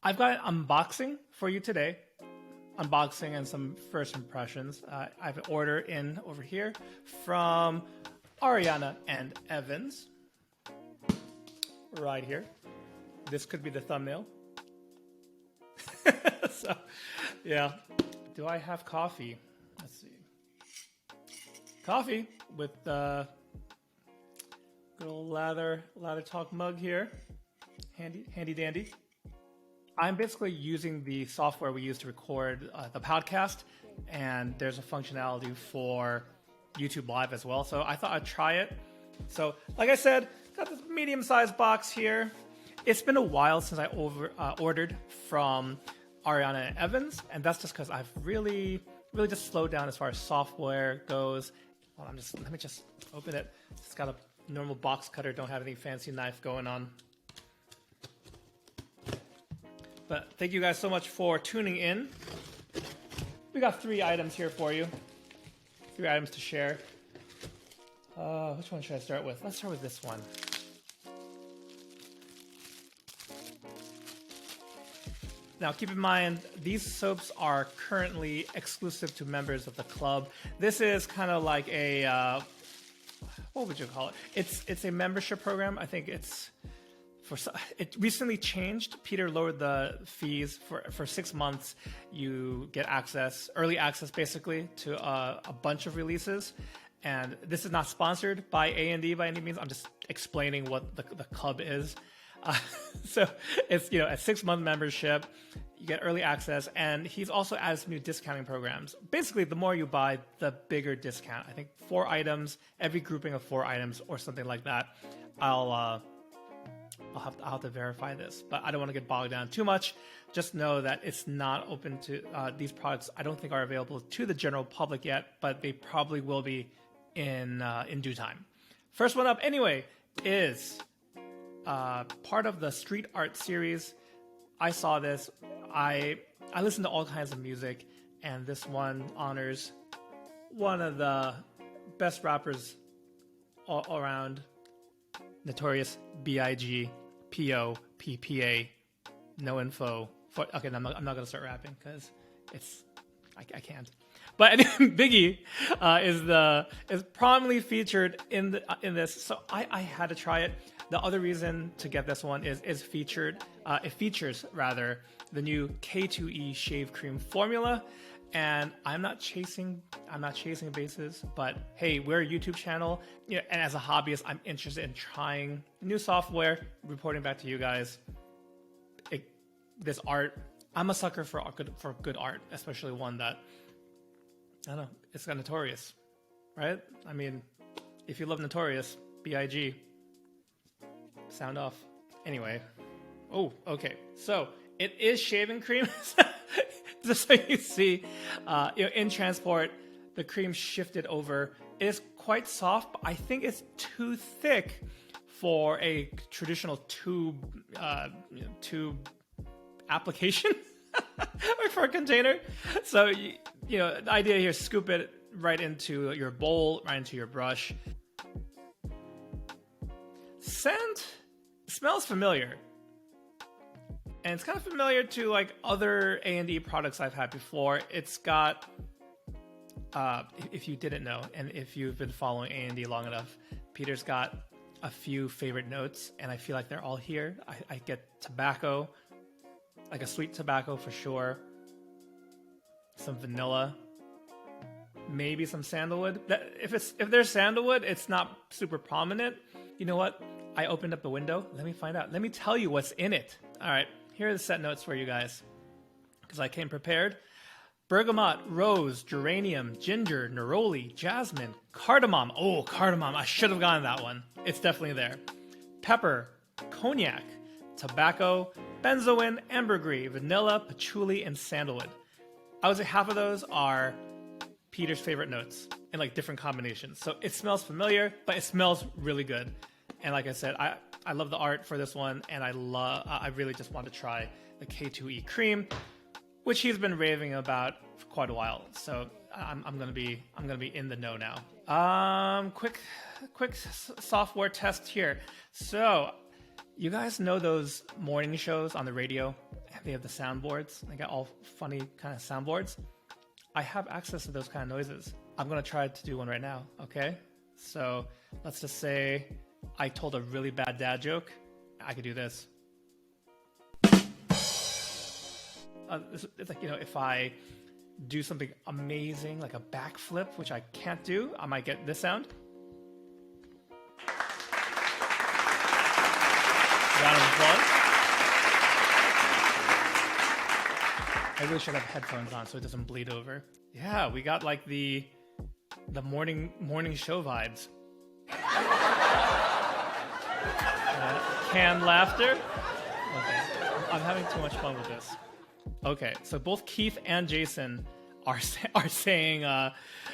I've got an unboxing for you today. Unboxing and some first impressions. I have an order in over here from Ariana and Evans. Right here. This could be the thumbnail. So, yeah. Do I have coffee? Let's see. Coffee with the good old lather talk mug here. Handy dandy. I'm basically using the software we use to record the podcast, and there's a functionality for YouTube Live as well. So I thought I'd try it. So, like I said, got this medium-sized box here. It's been a while since I ordered from Ariana Evans, and that's just because I've really just slowed down as far as software goes. Well, let me just open it. It's got a normal box cutter. Don't have any fancy knife going on. But thank you guys so much for tuning in. We got 3 items here for you. 3 items to share. Which one should I start with? Let's start with this one. Now, keep in mind, these soaps are currently exclusive to members of the club. This is kind of like a, what would you call it? It's a membership program. I think it recently changed. Peter lowered the fees for 6 months. You get early access basically to a bunch of releases. And this is not sponsored by A&D by any means. I'm just explaining what the club is. So it's, a 6-month membership. You get early access, and he's also added some new discounting programs. Basically, the more you buy, the bigger discount. I think 4 items, every grouping of 4 items, or something like that. I'll have to verify this, but I don't want to get bogged down too much. Just know that it's not open to these products. I don't think are available to the general public yet, but they probably will be in due time. First one up, anyway, is part of the street art series. I saw this. I listen to all kinds of music, and this one honors one of the best rappers all around. Notorious B.I.G. P.O.P.P.A. No info. Okay, I'm not gonna start rapping because I can't. But anyway, Biggie is prominently featured in this, so I had to try it. The other reason to get this one is it features the new K2E shave cream formula. And I'm not chasing bases, but hey, we're a YouTube channel, and as a hobbyist, I'm interested in trying new software, reporting back to you guys. This art, I'm a sucker for good art, especially one that, I don't know, it's got Notorious, right? I mean, if you love Notorious, B.I.G., sound off. Anyway, okay, so it is shaving cream. Just so you see, in transport, the cream shifted over. It is quite soft, but I think it's too thick for a traditional tube application or for a container. So, the idea here is scoop it right into your bowl, right into your brush. Scent smells familiar. And it's kind of familiar to like other A&D products I've had before. It's got, if you didn't know, and if you've been following A&D long enough, Peter's got a few favorite notes, and I feel like they're all here. I get tobacco, like a sweet tobacco for sure. Some vanilla, maybe some sandalwood. If there's sandalwood, it's not super prominent. You know what? I opened up the window. Let me find out. Let me tell you what's in it. All right. Here are the set notes for you guys, because I came prepared. Bergamot, rose, geranium, ginger, neroli, jasmine, cardamom. Oh, cardamom. I should have gotten that one. It's definitely there. Pepper, cognac, tobacco, benzoin, ambergris, vanilla, patchouli, and sandalwood. I would say half of those are Peter's favorite notes in like different combinations. So it smells familiar, but it smells really good. And like I said, I love the art for this one, and I really just want to try the K2E cream, which he's been raving about for quite a while. So I'm gonna be in the know now. Quick software test here. So you guys know those morning shows on the radio, They have the soundboards. They got all funny kind of soundboards. I have access to those kind of noises. I'm gonna try to do one right now, okay? So let's just say I told a really bad dad joke. I could do this. It's like, you know, if I do something amazing, like a backflip, which I can't do, I might get this sound. Round of applause. I really should have headphones on so it doesn't bleed over. Yeah, we got like the morning show vibes. Canned laughter. Okay, I'm having too much fun with this. Okay, so both Keith and Jason are saying, yeah,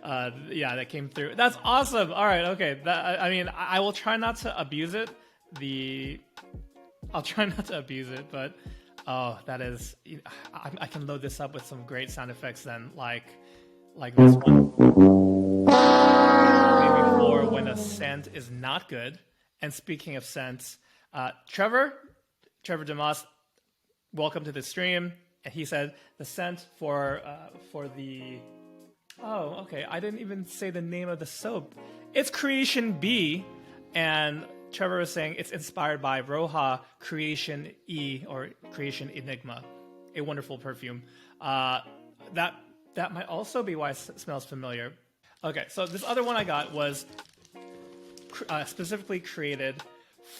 that came through. That's awesome. All right, okay. I mean, I will try not to abuse it. I'll try not to abuse it, but oh, that is. I can load this up with some great sound effects then, like this one. Maybe for when a scent is not good. And speaking of scents, Trevor DeMoss, welcome to the stream. And he said the scent for the. Oh, okay. I didn't even say the name of the soap. It's Creation B, and Trevor was saying it's inspired by Roja Creation E or Creation Enigma, a wonderful perfume. That might also be why it smells familiar. Okay, so this other one I got was specifically created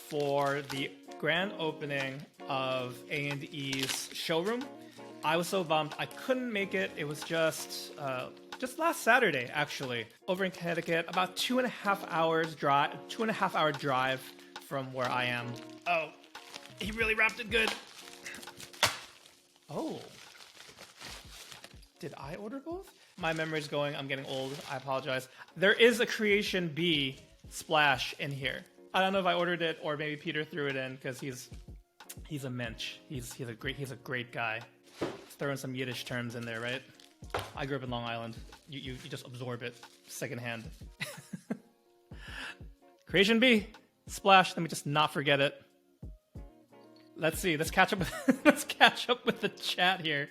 for the grand opening of A&E's showroom. I was so bummed I couldn't make it. It was just last Saturday, actually, over in Connecticut, about 2.5 hour drive from where I am. Oh, he really wrapped it good. Oh, did I order both? My memory's going. I'm getting old. I apologize. There is a Creation B splash in here. I don't know if I ordered it or maybe Peter threw it in because he's a mensch. He's a great guy. Let's throw in some Yiddish terms in there, right? I grew up in Long Island. You just absorb it secondhand. Creation B splash. Let me just not forget it. Let's see. Let's catch up with the chat here.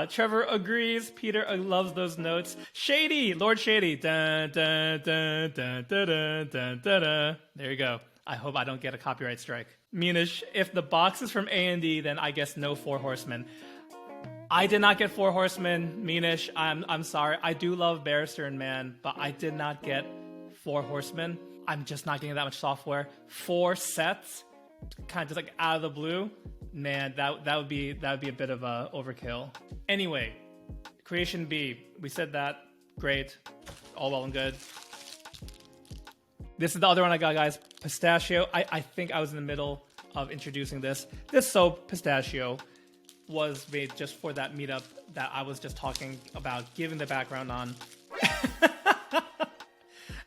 Trevor agrees. Peter loves those notes. Shady, Lord Shady. Dun, dun, dun, dun, dun, dun, dun, dun, dun. There you go. I hope I don't get a copyright strike. Meanish, if the box is from A&D, then I guess no Four Horsemen. I did not get Four Horsemen, Meanish. I'm sorry. I do love Barrister and Man, but I did not get Four Horsemen. I'm just not getting that much software. 4 sets, kind of just like out of the blue. Man, that would be a bit of a overkill. Anyway, Creation B. We said that. Great. All well and good. This is the other one I got, guys. Pistachio. I think I was in the middle of introducing this. This soap, Pistachio, was made just for that meetup that I was just talking about, giving the background on.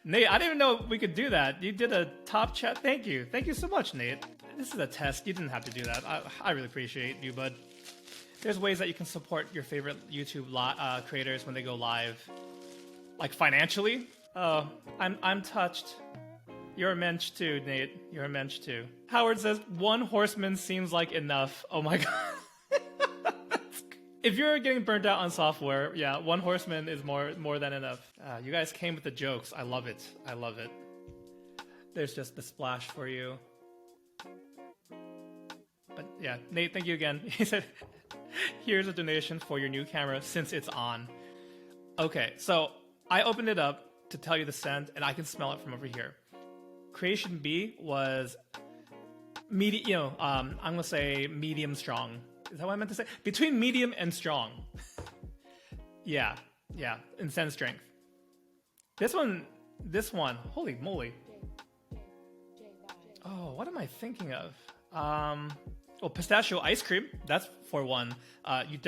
Nate, I didn't even know we could do that. You did a top chat. Thank you. Thank you so much, Nate. This is a test. You didn't have to do that. I really appreciate you, bud. There's ways that you can support your favorite YouTube creators when they go live. Like financially. Oh, I'm touched. You're a mensch too, Nate. You're a mensch too. Howard says, 1 horseman seems like enough. Oh my god. If you're getting burnt out on software, yeah, 1 horseman is more than enough. You guys came with the jokes. I love it. I love it. There's just the splash for you. But yeah, Nate, thank you again. He said, here's a donation for your new camera since it's on. Okay, so I opened it up to tell you the scent, and I can smell it from over here. Creation B was medium, I'm going to say medium strong. Is that what I meant to say? Between medium and strong. Yeah, in scent strength. This one, holy moly. Oh, what am I thinking of? Well, pistachio ice cream, that's for one. You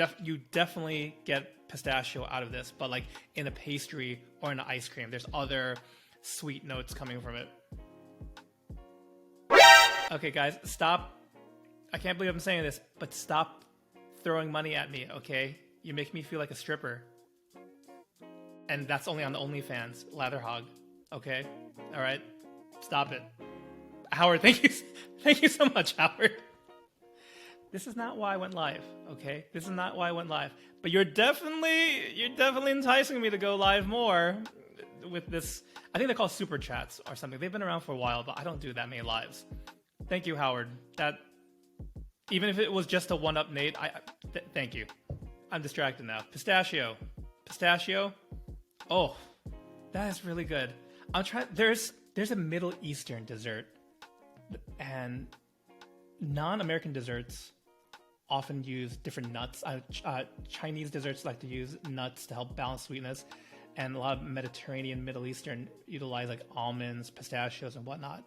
definitely get pistachio out of this, but like in a pastry or in an ice cream, there's other sweet notes coming from it. Okay, guys, stop. I can't believe I'm saying this, but stop throwing money at me, okay? You make me feel like a stripper. And that's only on the OnlyFans, Latherhog, okay? All right, stop it. Howard, thank you so much, Howard. This is not why I went live, okay? This is not why I went live. But you're definitely enticing me to go live more with this. I think they're called super chats or something. They've been around for a while, but I don't do that many lives. Thank you, Howard. That, even if it was just a one-up Nate, thank you. I'm distracted now. Pistachio. Oh, that is really good. I'm trying. There's a Middle Eastern dessert, and non-American desserts often use different nuts. Chinese desserts like to use nuts to help balance sweetness, and a lot of Mediterranean, Middle Eastern utilize like almonds, pistachios, and whatnot.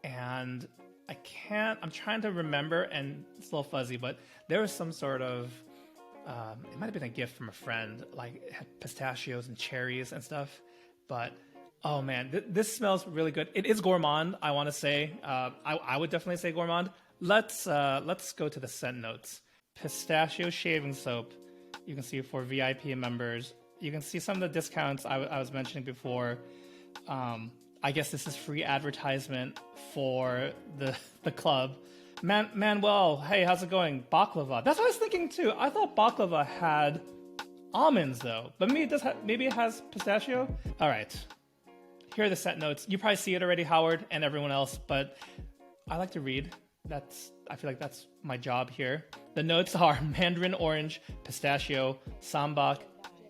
And I'm trying to remember, and it's a little fuzzy, but there was some sort of, it might have been a gift from a friend, like it had pistachios and cherries and stuff. But oh man, this smells really good. It is gourmand, I want to say. I would definitely say gourmand. Let's go to the scent notes. Pistachio shaving soap. You can see for VIP members. You can see some of the discounts I was mentioning before. I guess this is free advertisement for the club. Manuel, hey, how's it going? Baklava. That's what I was thinking too. I thought baklava had almonds though, but maybe it has pistachio. All right, here are the scent notes. You probably see it already, Howard, and everyone else, but I like to read. I feel like that's my job here. The notes are mandarin orange, pistachio, sambac,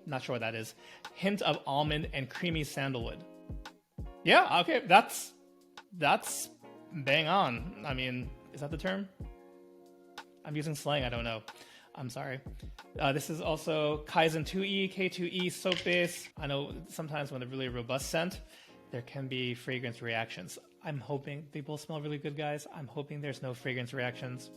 not sure what that is, hint of almond, and creamy sandalwood. Yeah, okay, that's bang on. I mean, is that the term? I'm using slang, I don't know. I'm sorry. This is also Kaizen 2E, K2E soap base. I know sometimes when they're really robust scent, there can be fragrance reactions. I'm hoping they both smell really good, guys. I'm hoping there's no fragrance reactions.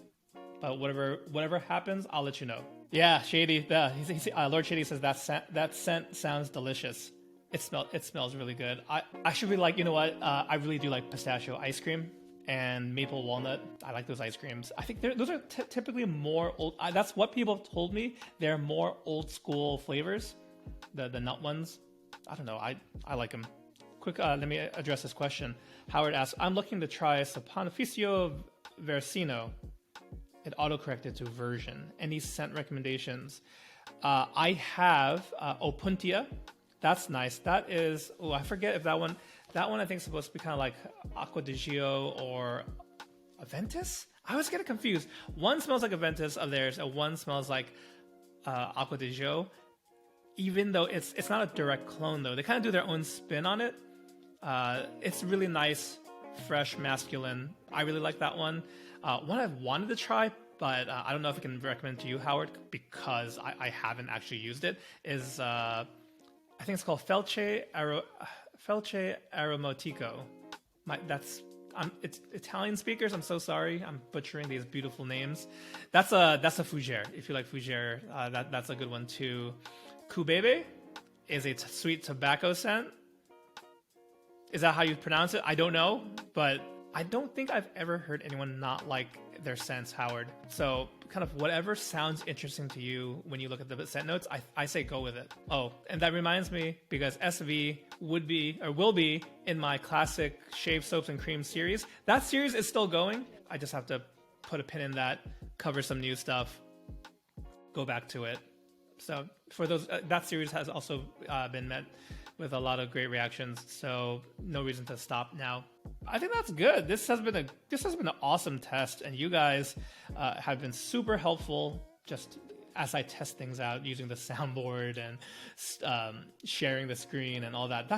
But whatever happens, I'll let you know. Yeah, Shady. Lord Shady says that scent sounds delicious. It smells really good. I should be like, you know what? I really do like pistachio ice cream and maple walnut. I like those ice creams. I think those are typically more old. That's what people have told me. They're more old school flavors, the nut ones. I don't know. I like them. Quick, let me address this question. Howard asks, I'm looking to try Saponificio Versino. It autocorrected to version. Any scent recommendations? I have Opuntia. That's nice. That is, I forget if that one I think is supposed to be kind of like Acqua di Gio or Aventus? I always get it confused. One smells like Aventus of theirs, and one smells like Acqua di Gio. Even though it's not a direct clone though. They kind of do their own spin on it. It's really nice, fresh, masculine. I really like that one. One I've wanted to try, but I don't know if I can recommend to you, Howard, because I haven't actually used it, is I think it's called Felce Aromotico. It's Italian speakers. I'm so sorry. I'm butchering these beautiful names. That's a fougere. If you like fougere, that's a good one too. Kubebe is a sweet tobacco scent. Is that how you pronounce it? I don't know, but I don't think I've ever heard anyone not like their scents, Howard. So kind of whatever sounds interesting to you when you look at the scent notes, I say go with it. Oh, and that reminds me, because SV will be in my classic shave soaps and creams series. That series is still going. I just have to put a pin in that, cover some new stuff, go back to it. So for those, that series has also been met with a lot of great reactions, so no reason to stop now. I think that's good. This has been an awesome test, and you guys have been super helpful just as I test things out using the soundboard and sharing the screen and all that.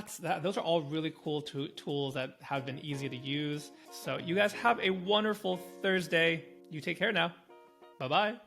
Those are all really cool tools that have been easy to use. So you guys have a wonderful Thursday. You take care now. Bye-bye.